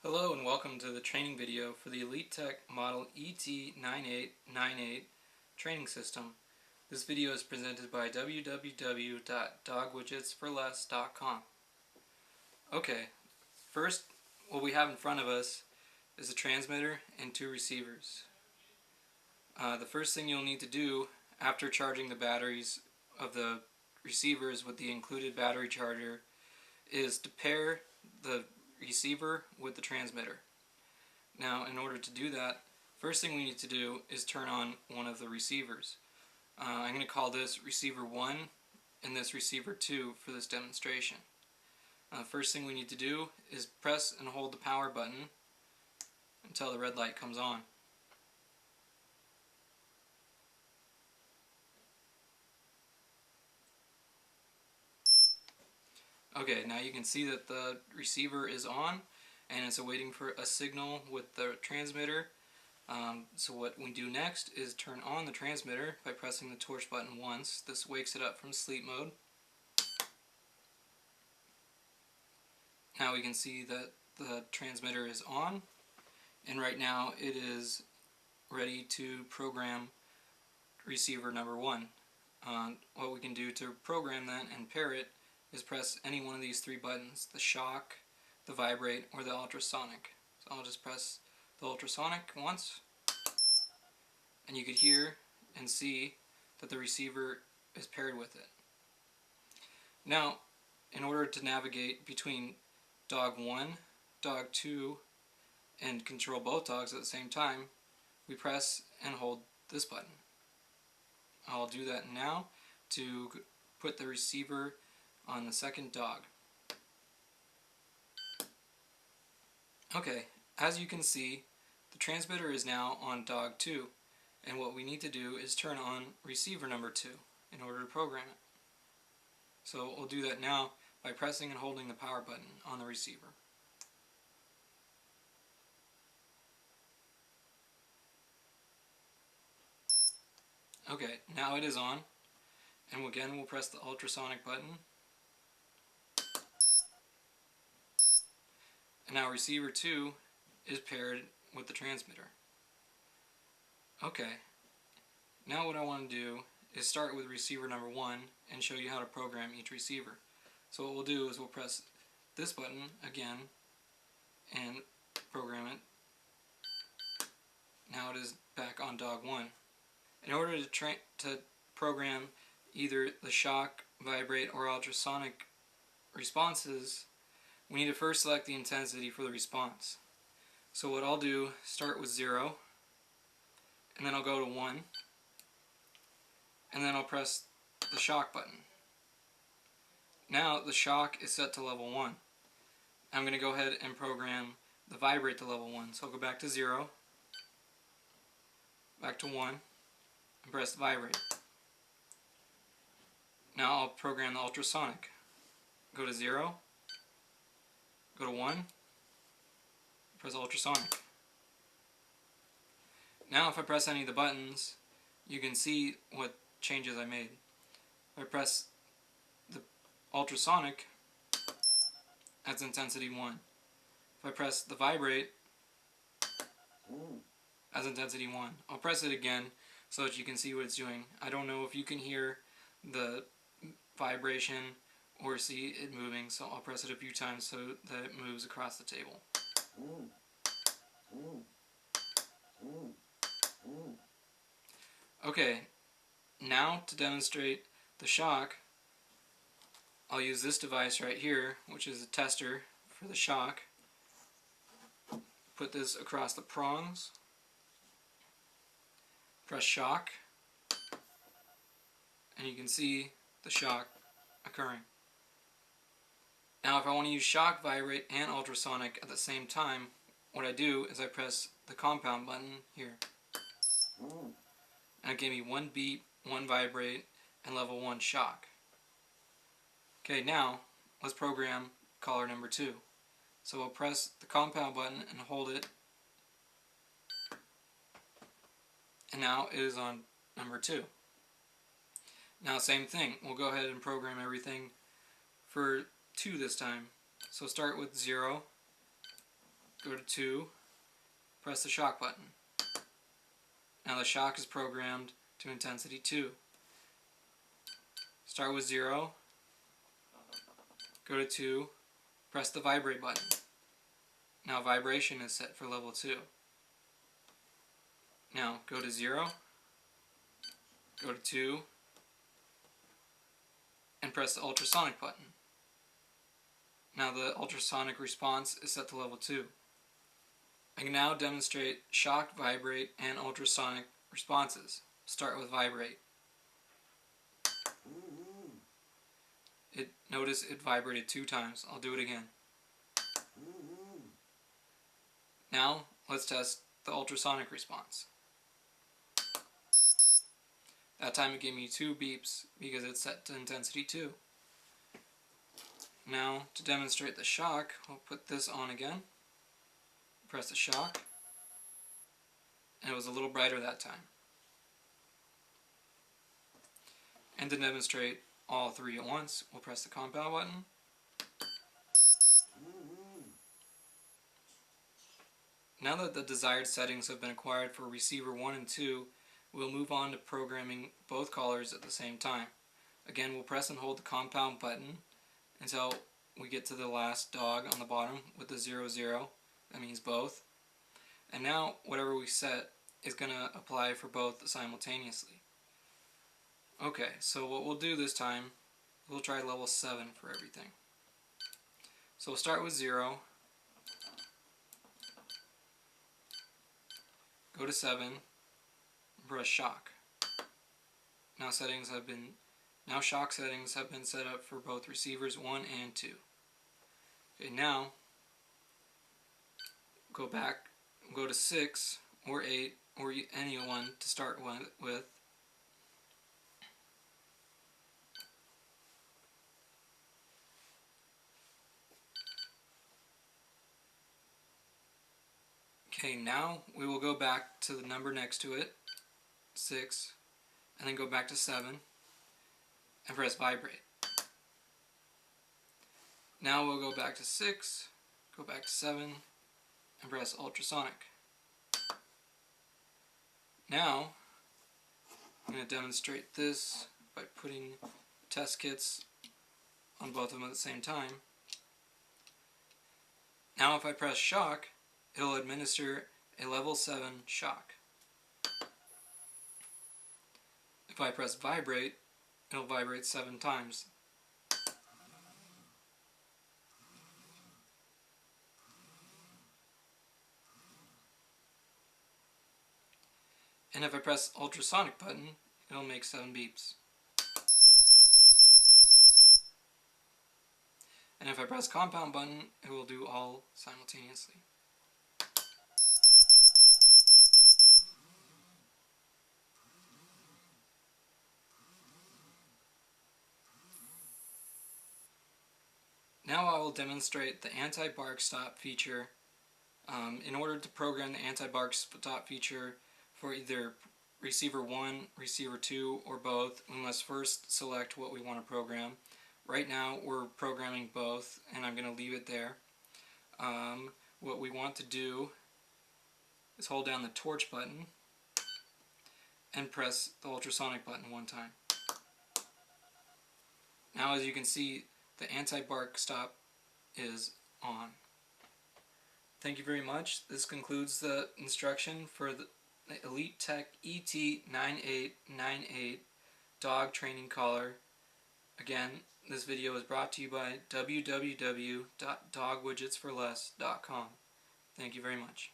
Hello and welcome to the training video for the Elite-Tek model ET-9898 training system. This video is presented by www.dogwidgetsforless.com. Okay, first what we have in front of us is a transmitter and two receivers. The first thing you'll need to do after charging the batteries of the receivers with the included battery charger is to pair the receiver with the transmitter. Now, in order to do that, first thing we need to do is turn on one of the receivers. I'm going to call this receiver 1 and this receiver 2 for this demonstration. First thing we need to do is press and hold the power button until the red light comes on. Okay, now you can see that the receiver is on and it's awaiting for a signal with the transmitter. So what we do next is turn on the transmitter by pressing the torch button once. This wakes it up from sleep mode. Now we can see that the transmitter is on, and right now it is ready to program receiver number 1. What we can do to program that and pair it is press any one of these three buttons: the shock, the vibrate, or the ultrasonic. So I'll just press the ultrasonic once, and you could hear and see that the receiver is paired with it. Now, in order to navigate between dog 1, dog 2, and control both dogs at the same time, we press and hold this button. I'll do that now to put the receiver on the second dog. Okay, as you can see, the transmitter is now on dog 2, and what we need to do is turn on receiver number 2 in order to program it. So we'll do that now by pressing and holding the power button on the receiver. Okay, now it is on, and again we'll press the ultrasonic button. And now receiver 2 is paired with the transmitter. Okay, now what I want to do is start with receiver number 1 and show you how to program each receiver. So what we'll do is we'll press this button again and program it. Now it is back on dog 1. In order to program either the shock, vibrate, or ultrasonic responses, we need to first select the intensity for the response. So what I'll do, start with 0, and then I'll go to 1, and then I'll press the shock button. Now the shock is set to level 1. I'm going to go ahead and program the vibrate to level 1. So I'll go back to 0, back to 1, and press the vibrate. Now I'll program the ultrasonic. Go to 0, go to 1, press ultrasonic. Now if I press any of the buttons, you can see what changes I made. If I press the ultrasonic, that's intensity 1. If I press the vibrate, that's intensity 1. I'll press it again so that you can see what it's doing. I don't know if you can hear the vibration or see it moving, so I'll press it a few times so that it moves across the table. Okay, now to demonstrate the shock, I'll use this device right here, which is a tester for the shock. Put this across the prongs, press shock, and you can see the shock occurring. Now if I want to use shock, vibrate, and ultrasonic at the same time, what I do is I press the compound button here. And it gave me 1 beep, 1 vibrate, and level 1 shock. Okay, now let's program collar number 2. So we'll press the compound button and hold it. And now it is on number 2. Now same thing, we'll go ahead and program everything for 2 this time. So start with 0, go to 2, press the shock button. Now the shock is programmed to intensity 2. Start with 0, go to 2, press the vibrate button. Now vibration is set for level 2. Now go to 0, go to 2, and press the ultrasonic button. Now the ultrasonic response is set to level 2. I can now demonstrate shock, vibrate, and ultrasonic responses. Start with vibrate. Notice it vibrated 2 times. I'll do it again. Now let's test the ultrasonic response. That time it gave me 2 beeps because it's set to intensity 2. Now to demonstrate the shock, I'll put this on again. Press the shock, and it was a little brighter that time. And to demonstrate all 3 at once, we'll press the compound button. Now that the desired settings have been acquired for receiver 1 and 2, we'll move on to programming both collars at the same time. Again, we'll press and hold the compound button until we get to the last dog on the bottom with the 00. That means both. And now whatever we set is going to apply for both simultaneously. Okay, so what we'll do this time, we'll try level 7 for everything. So we'll start with 0, go to 7, and press shock. Now shock settings have been set up for both receivers 1 and 2. Okay, now go back, go to 6 or 8 or any one to start with. Okay, now we will go back to the number next to it, 6, and then go back to 7 and press vibrate. Now we'll go back to 6, go back to 7, and press ultrasonic. Now I'm going to demonstrate this by putting test kits on both of them at the same time. Now if I press shock, it'll administer a level 7 shock. If I press vibrate, it'll vibrate 7 times. And if I press ultrasonic button, it'll make 7 beeps. And if I press compound button, it will do all simultaneously. Now I will demonstrate the anti-bark stop feature. In order to program the anti-bark stop feature for either receiver 1, receiver 2, or both, we must first select what we want to program. Right now we're programming both, and I'm going to leave it there. What we want to do is hold down the torch button and press the ultrasonic button 1 time. Now as you can see, the anti-bark stop is on. Thank you very much. This concludes the instruction for the Elite-Tek ET-9898 dog training collar. Again, this video is brought to you by www.dogwidgetsforless.com. Thank you very much.